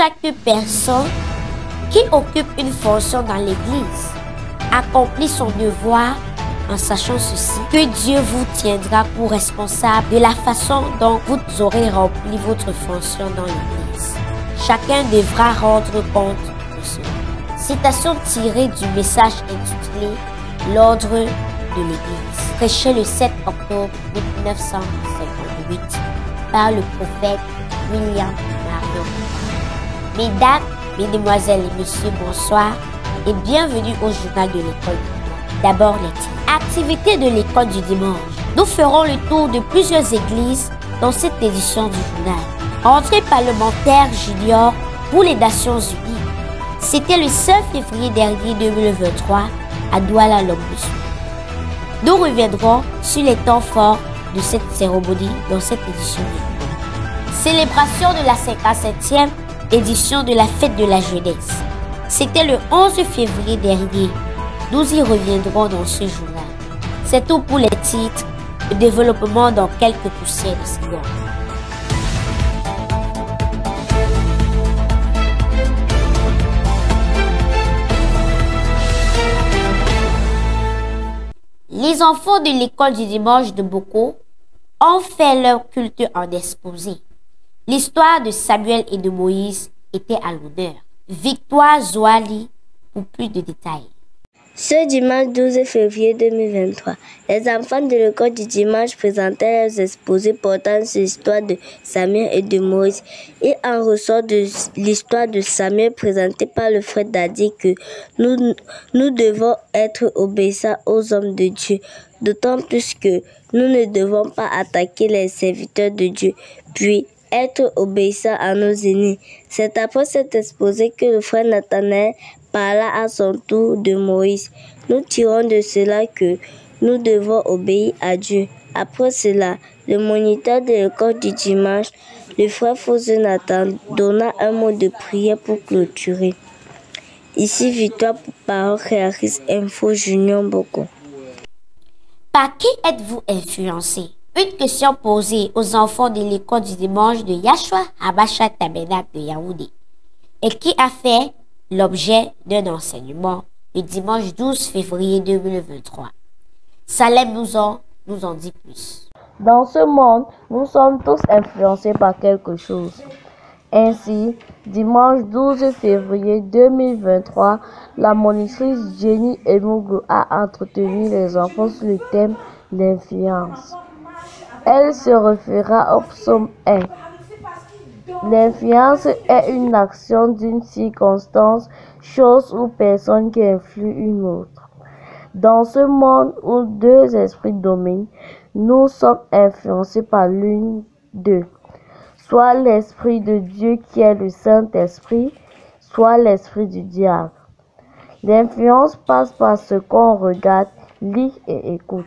chaque personne qui occupe une fonction dans l'Église accomplit son devoir en sachant ceci, que Dieu vous tiendra pour responsable de la façon dont vous aurez rempli votre fonction dans l'Église. Chacun devra rendre compte de cela. Citation tirée du message intitulé « L'ordre de l'Église », prêché le 7 octobre 1958 par le prophète William Marion. Mesdames, Mesdemoiselles et Messieurs, bonsoir et bienvenue au journal de l'école. D'abord les titres. Activité de l'école du dimanche. Nous ferons le tour de plusieurs églises dans cette édition du journal. Rentrée parlementaire junior pour les Nations Unies. C'était le 5 février dernier 2023 à Douala, Lombousou. Nous reviendrons sur les temps forts de cette cérémonie dans cette édition du journal. Célébration de la 57e édition de la fête de la jeunesse. C'était le 11 février dernier. Nous y reviendrons dans ce journal. C'est tout pour les titres. Le développement dans quelques poussières de secondes. Les enfants de l'école du dimanche de Boko ont fait leur culte en exposé. L'histoire de Samuel et de Moïse était à l'honneur. Victoire Zoali pour plus de détails. Ce dimanche 12 février 2023, les enfants de l'école du dimanche présentaient leurs exposés portant sur l'histoire de Samuel et de Moïse. Et en ressort de l'histoire de Samuel présentée par le frère Dadi que nous devons être obéissants aux hommes de Dieu, d'autant plus que nous ne devons pas attaquer les serviteurs de Dieu, puis être obéissants à nos aînés. C'est après cet exposé que le frère Nathanaël parla à son tour de Moïse. Nous tirons de cela que nous devons obéir à Dieu. Après cela, le moniteur de l'école du dimanche, le frère Fosé Nathan, donna un mot de prière pour clôturer. Ici, Victoire pour Parole Réalise Info Junior Boko. Par qui êtes-vous influencé? Une question posée aux enfants de l'école du dimanche de Yashua Habasha Tabernacle de Yaoundé et qui a fait l'objet d'un enseignement le dimanche 12 février 2023. Salem nous en dit plus. Dans ce monde, nous sommes tous influencés par quelque chose. Ainsi, dimanche 12 février 2023, la monitrice Jenny Emugu a entretenu les enfants sur le thème « L'influence ». Elle se référa au psaume 1. L'influence est une action d'une circonstance, chose ou personne qui influe une autre. Dans ce monde où deux esprits dominent, nous sommes influencés par l'une d'eux, soit l'esprit de Dieu qui est le Saint-Esprit, soit l'esprit du diable. L'influence passe par ce qu'on regarde, lit et écoute.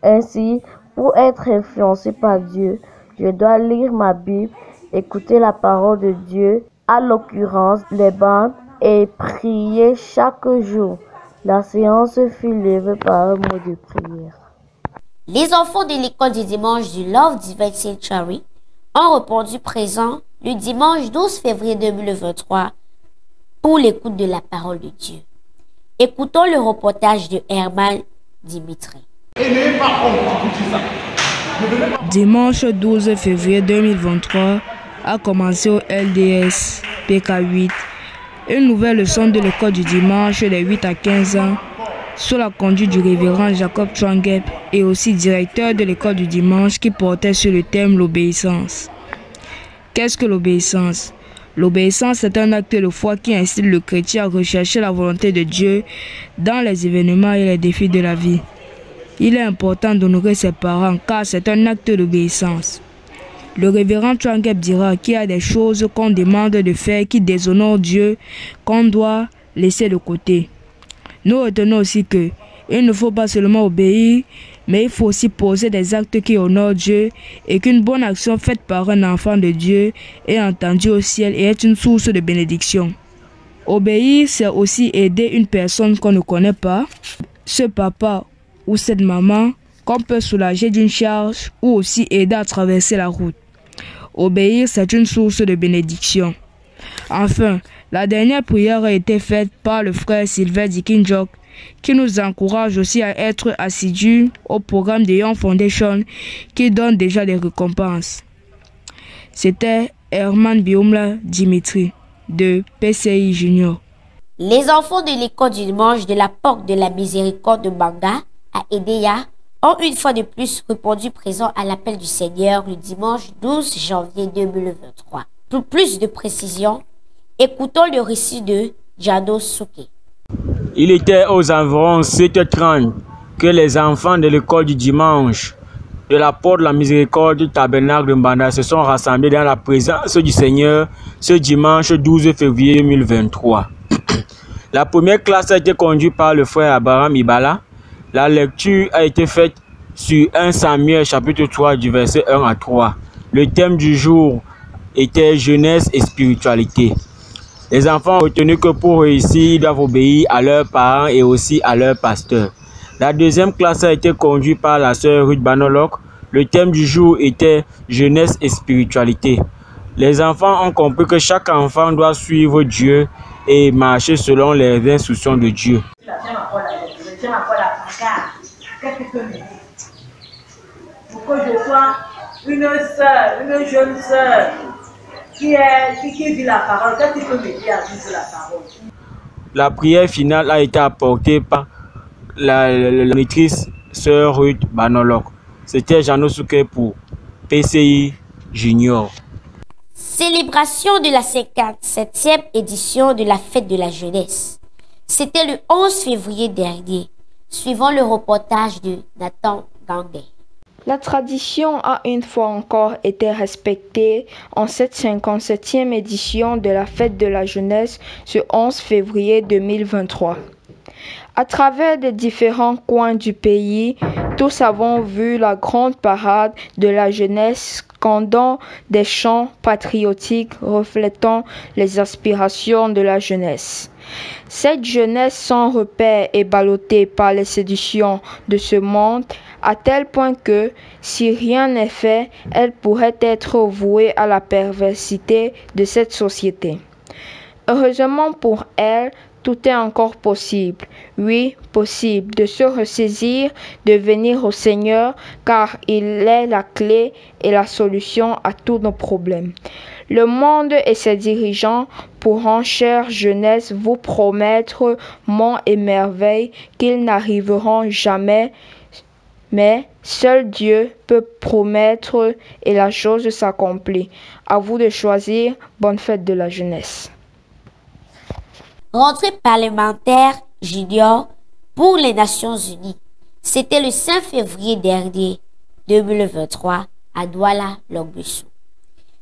Ainsi, pour être influencé par Dieu, je dois lire ma Bible, écouter la parole de Dieu, à l'occurrence les bandes, et prier chaque jour. La séance fut levée par un mot de prière. Les enfants de l'école du dimanche du Love Divine Sanctuary ont répondu présent le dimanche 12 février 2023 pour l'écoute de la parole de Dieu. Écoutons le reportage de Herman Dimitri. Dimanche 12 février 2023 a commencé au LDS PK8 une nouvelle leçon de l'école du dimanche des 8 à 15 ans sous la conduite du révérend Jacob Chwangep et aussi directeur de l'école du dimanche qui portait sur le thème l'obéissance. Qu'est-ce que l'obéissance? L'obéissance est un acte de foi qui incite le chrétien à rechercher la volonté de Dieu dans les événements et les défis de la vie. Il est important d'honorer ses parents car c'est un acte d'obéissance. Le révérend Chwangep dira qu'il y a des choses qu'on demande de faire qui déshonorent Dieu, qu'on doit laisser de côté. Nous retenons aussi que il ne faut pas seulement obéir, mais il faut aussi poser des actes qui honorent Dieu et qu'une bonne action faite par un enfant de Dieu est entendue au ciel et est une source de bénédiction. Obéir, c'est aussi aider une personne qu'on ne connaît pas, ce papa ou cette maman qu'on peut soulager d'une charge ou aussi aider à traverser la route. Obéir, c'est une source de bénédiction. Enfin, la dernière prière a été faite par le frère Sylvain Dikinjok, qui nous encourage aussi à être assidus au programme de Young Foundation qui donne déjà des récompenses. C'était Herman Biomla Dimitri de PCI Junior. Les enfants de l'école du dimanche de la Porte de la Miséricorde de Banga à Edea ont une fois de plus répondu présent à l'appel du Seigneur le dimanche 12 janvier 2023. Pour plus de précision, écoutons le récit de Jano Souké. Il était aux environs 7h30 que les enfants de l'école du dimanche de la Porte de la Miséricorde du Tabernacle de Mbanda se sont rassemblés dans la présence du Seigneur ce dimanche 12 février 2023. La première classe a été conduite par le frère Abraham Ibala. La lecture a été faite sur 1 Samuel chapitre 3 du verset 1 à 3. Le thème du jour était jeunesse et spiritualité. Les enfants ont retenu que pour réussir, ils doivent obéir à leurs parents et aussi à leur pasteur. La deuxième classe a été conduite par la sœur Ruth Banolok. Le thème du jour était jeunesse et spiritualité. Les enfants ont compris que chaque enfant doit suivre Dieu et marcher selon les instructions de Dieu. Pour que je sois une sœur, une jeune sœur qui vit la parole, qu'est-ce que tu peux me dire à vivre la parole? La prière finale a été apportée par la maîtresse sœur Ruth Banolok. C'était Jano Souké pour PCI Junior. Célébration de la 57e édition de la fête de la jeunesse. C'était le 11 février dernier, suivant le reportage de Nathan Gandé. La tradition a une fois encore été respectée en cette 57e édition de la fête de la jeunesse ce 11 février 2023. À travers les différents coins du pays, tous avons vu la grande parade de la jeunesse scandant des chants patriotiques reflétant les aspirations de la jeunesse. Cette jeunesse sans repère est ballottée par les séductions de ce monde, à tel point que, si rien n'est fait, elle pourrait être vouée à la perversité de cette société. Heureusement pour elle, tout est encore possible. Oui, possible de se ressaisir, de venir au Seigneur, car il est la clé et la solution à tous nos problèmes. Le monde et ses dirigeants pourront, chère jeunesse, vous promettre monts et merveilles qu'ils n'arriveront jamais, mais seul Dieu peut promettre et la chose s'accomplit. À vous de choisir. Bonne fête de la jeunesse. Rentrée parlementaire junior pour les Nations Unies. C'était le 5 février dernier 2023 à Douala, Longbussou.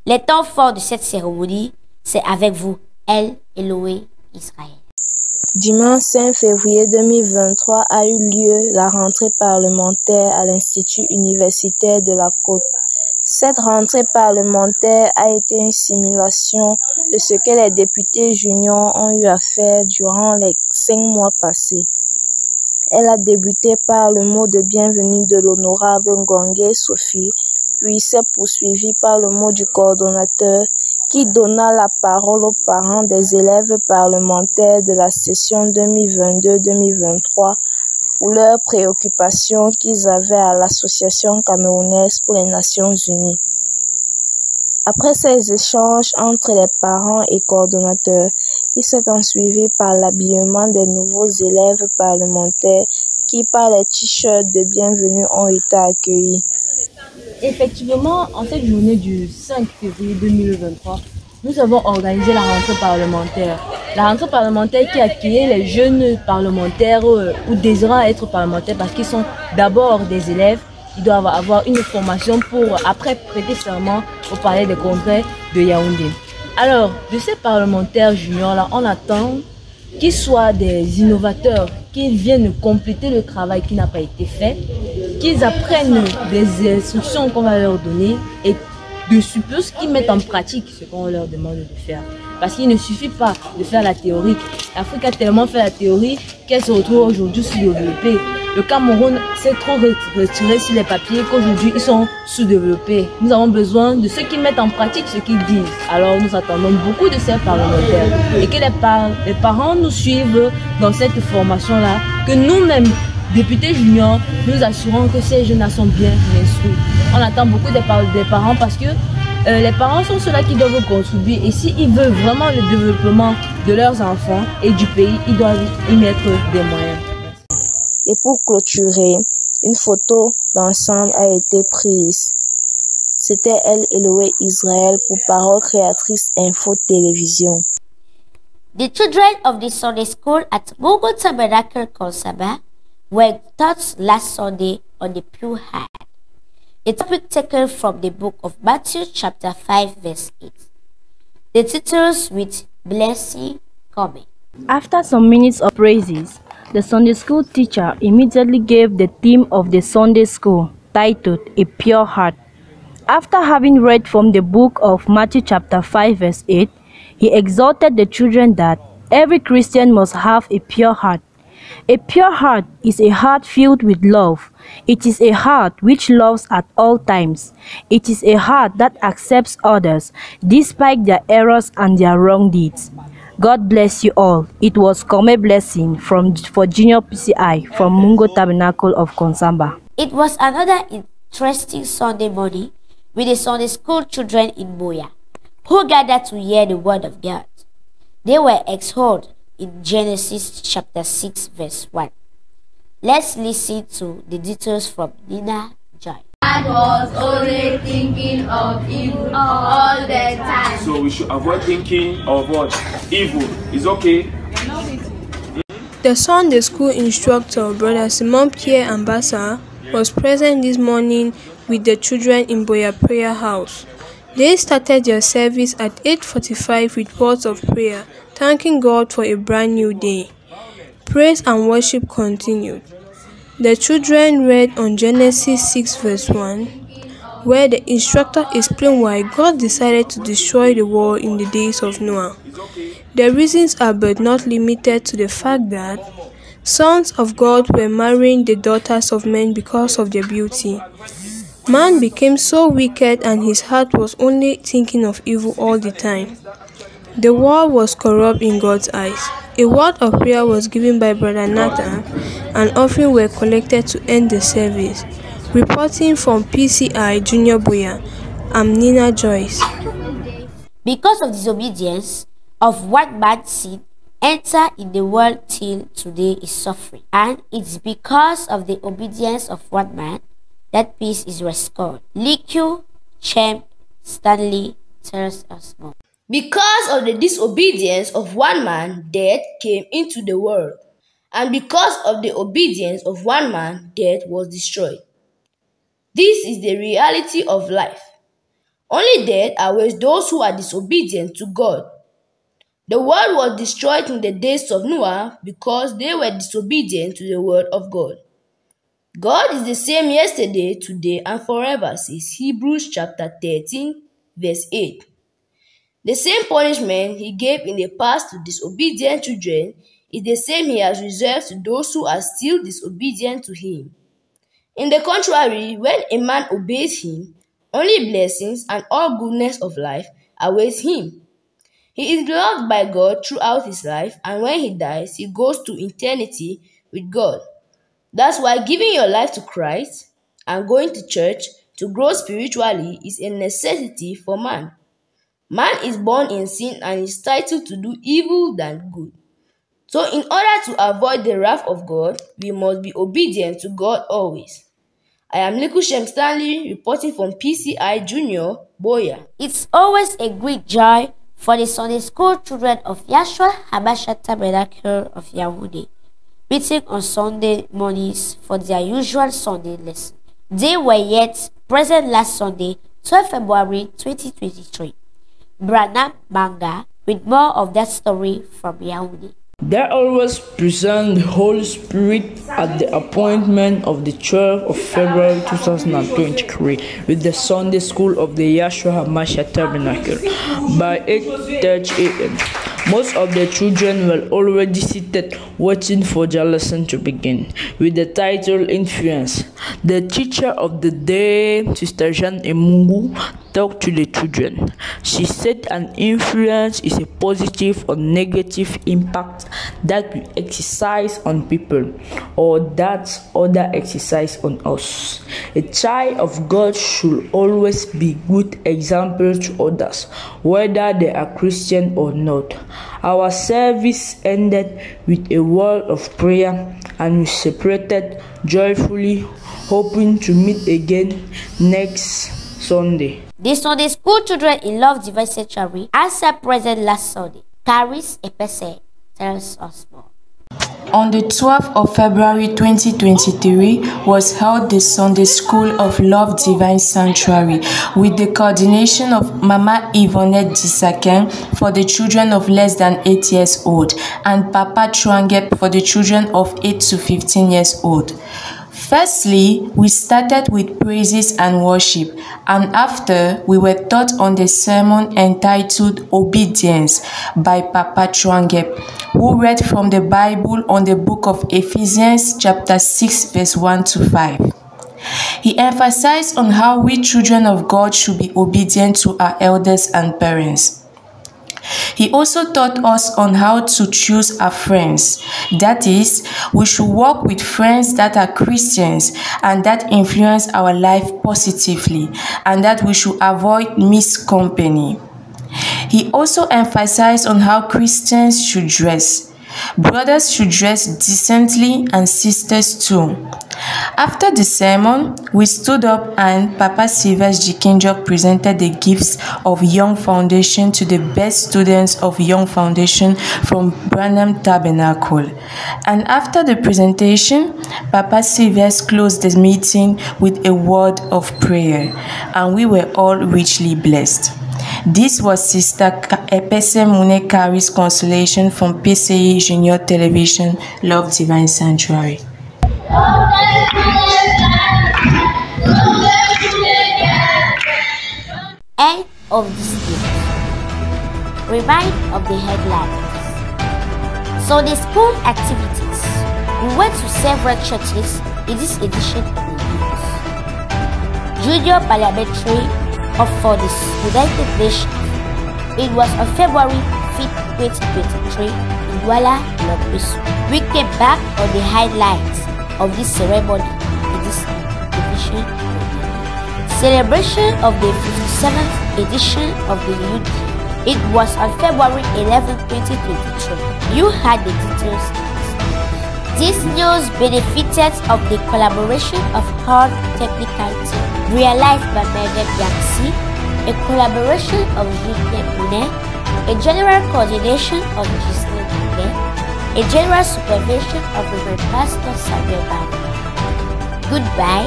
Les temps forts de cette cérémonie, c'est avec vous, El Eloé Israël. Dimanche 5 février 2023 a eu lieu la rentrée parlementaire à l'Institut universitaire de la Côte. Cette rentrée parlementaire a été une simulation de ce que les députés juniors ont eu à faire durant les 5 mois passés. Elle a débuté par le mot de bienvenue de l'honorable Ngongé Sophie, puis s'est poursuivie par le mot du coordonnateur qui donna la parole aux parents des élèves parlementaires de la session 2022-2023 pour leurs préoccupations qu'ils avaient à l'Association camerounaise pour les Nations Unies. Après ces échanges entre les parents et coordonnateurs, il s'est ensuivi par l'habillement des nouveaux élèves parlementaires qui, par les t-shirts de bienvenue, ont été accueillis. Effectivement, en cette journée du 5 février 2023, nous avons organisé la rentrée parlementaire. La rentrée parlementaire qui accueillait les jeunes parlementaires ou désirant être parlementaires parce qu'ils sont d'abord des élèves. Ils doivent avoir une formation pour après prêter serment au palais des congrès de Yaoundé. Alors, de ces parlementaires juniors-là, on attend qu'ils soient des innovateurs, qu'ils viennent compléter le travail qui n'a pas été fait, qu'ils apprennent des instructions qu'on va leur donner et de suppose qu'ils mettent en pratique ce qu'on leur demande de faire. Parce qu'il ne suffit pas de faire la théorie. L'Afrique a tellement fait la théorie qu'elle se retrouve aujourd'hui sous-développée. le Cameroun s'est trop retiré sur les papiers qu'aujourd'hui ils sont sous-développés. Nous avons besoin de ceux qui mettent en pratique ce qu'ils disent. Alors nous attendons beaucoup de ces parlementaires et que les parents nous suivent dans cette formation-là, que nous-mêmes, députés juniors, nous assurons que ces jeunes sont bien instruits. On attend beaucoup des parents parce que les parents sont ceux-là qui doivent contribuer et s'ils veulent vraiment le développement de leurs enfants et du pays, ils doivent y mettre des moyens. Et pour clôturer, une photo d'ensemble a été prise. C'était Elle Elohé Israël pour Parole Créatrice Info Télévision. The children of the Sunday school at Google Tabernacle Konsaba were taught last Sunday on the pure heart. A topic taken from the book of Matthew chapter 5 verse 8. The titles with blessing coming. After some minutes of praises, the Sunday school teacher immediately gave the theme of the Sunday school, titled A Pure Heart. After having read from the book of Matthew chapter 5 verse 8, he exhorted the children that every Christian must have a pure heart. A pure heart is a heart filled with love. It is a heart which loves at all times. It is a heart that accepts others despite their errors and their wrong deeds. God bless you all. It was Kome Blessing for Junior PCI from Mungo Tabernacle of Konsamba. It was another interesting Sunday morning with the Sunday school children in Boya, who gathered to hear the word of God. They were exhorted in Genesis chapter 6 verse 1. Let's listen to the details from Nina Joy. I was only thinking of evil all the time. So we should avoid thinking of what? Evil. Is okay? The Sunday school instructor, Brother Simon Pierre Ambassa, was present this morning with the children in Boya Prayer House. They started their service at 8:45 with words of prayer, thanking God for a brand new day. Praise and worship continued. The children read on Genesis 6 verse 1, where the instructor explained why God decided to destroy the world in the days of Noah. The reasons are but not limited to the fact that sons of God were marrying the daughters of men because of their beauty. Man became so wicked and his heart was only thinking of evil all the time. The world was corrupt in God's eyes. A word of prayer was given by Brother Nathan and offerings were collected to end the service. Reporting from PCI Junior Boya, I'm Nina Joyce. Because of disobedience of one man's sin, enter in the world till today is suffering. And it's because of the obedience of one man that peace is restored. Liku Champ Stanley tells us more. Because of the disobedience of one man, death came into the world. And because of the obedience of one man, death was destroyed. This is the reality of life. Only death awaits those who are disobedient to God. The world was destroyed in the days of Noah because they were disobedient to the word of God. God is the same yesterday, today, and forever, says Hebrews chapter 13, verse 8. The same punishment he gave in the past to disobedient children is the same he has reserved to those who are still disobedient to him. In the contrary, when a man obeys him, only blessings and all goodness of life awaits him. He is loved by God throughout his life, and when he dies, he goes to eternity with God. That's why giving your life to Christ and going to church to grow spiritually is a necessity for man. Man is born in sin and is titled to do evil than good. So in order to avoid the wrath of God, we must be obedient to God always. I am Liku Shem Stanley reporting from PCI Junior, Boya. It's always a great joy for the Sunday school children of Yahshua Habasha Tabernacle of Yaoundé, meeting on Sunday mornings for their usual Sunday lesson. They were yet present last Sunday, 12 February 2023. Branham Manga with more of that story from Yaoundé. There always present the Holy Spirit at the appointment of the 12th of February 2023 with the Sunday School of the Yeshua HaMashiach Tabernacle by 8:30 a.m. Most of the children were already seated waiting for their lesson to begin with the title Influence. The teacher of the day, Sister Jeanne Emungu, talked to the children. She said an influence is a positive or negative impact that we exercise on people or that others exercise on us. A child of God should always be good example to others, whether they are Christian or not. Our service ended with a word of prayer and we separated joyfully, hoping to meet again next Sunday. The Sunday school children in Love Divine Sanctuary are present last Sunday. Caris Epese tells us more. On the 12th of February 2023 was held the Sunday School of Love Divine Sanctuary with the coordination of Mama Yvonette Disaken for the children of less than 8 years old and Papa Chuangep for the children of 8 to 15 years old. Firstly, we started with praises and worship, and after we were taught on the sermon entitled Obedience by Papa Chuangep, who read from the Bible on the book of Ephesians chapter 6 verse 1 to 5. He emphasized on how we children of God should be obedient to our elders and parents. He also taught us on how to choose our friends. That is, we should work with friends that are Christians and that influence our life positively, and that we should avoid mixed company. He also emphasized on how Christians should dress. Brothers should dress decently and sisters too. After the sermon, we stood up and Papa Sylvester Jikinjok presented the gifts of Young Foundation to the best students of Young Foundation from Branham Tabernacle. And after the presentation, Papa Sylvester closed the meeting with a word of prayer, and we were all richly blessed. This was Sister Epese Mune Kari's consolation from PCE Junior Television, Love Divine Sanctuary. End of this video. Remind of the headlines. So the school activities. We went to several churches in this edition of the news. Junior Parliamentary of for the United Nations. It was on February 5th, 2023 in Douala, Lagos. We came back on the highlights of this ceremony in this edition. Celebration of the 57th edition of the UD. It was on February 11, 2023. You had the details. This news benefited of the collaboration of Hard Technical Team, realized by Megan Yangsi, a collaboration of Julien Mune, a general coordination of Giselle Mune, a general supervision of Reverend Pastor Samuel Bani. Goodbye.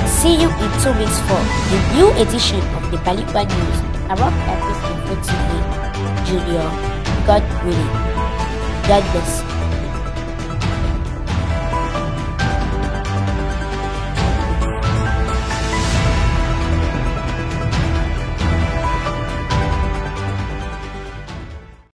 See you in 2 weeks for the new edition of the Balikwa News around Campus Info TV Junior. God willing. God bless you.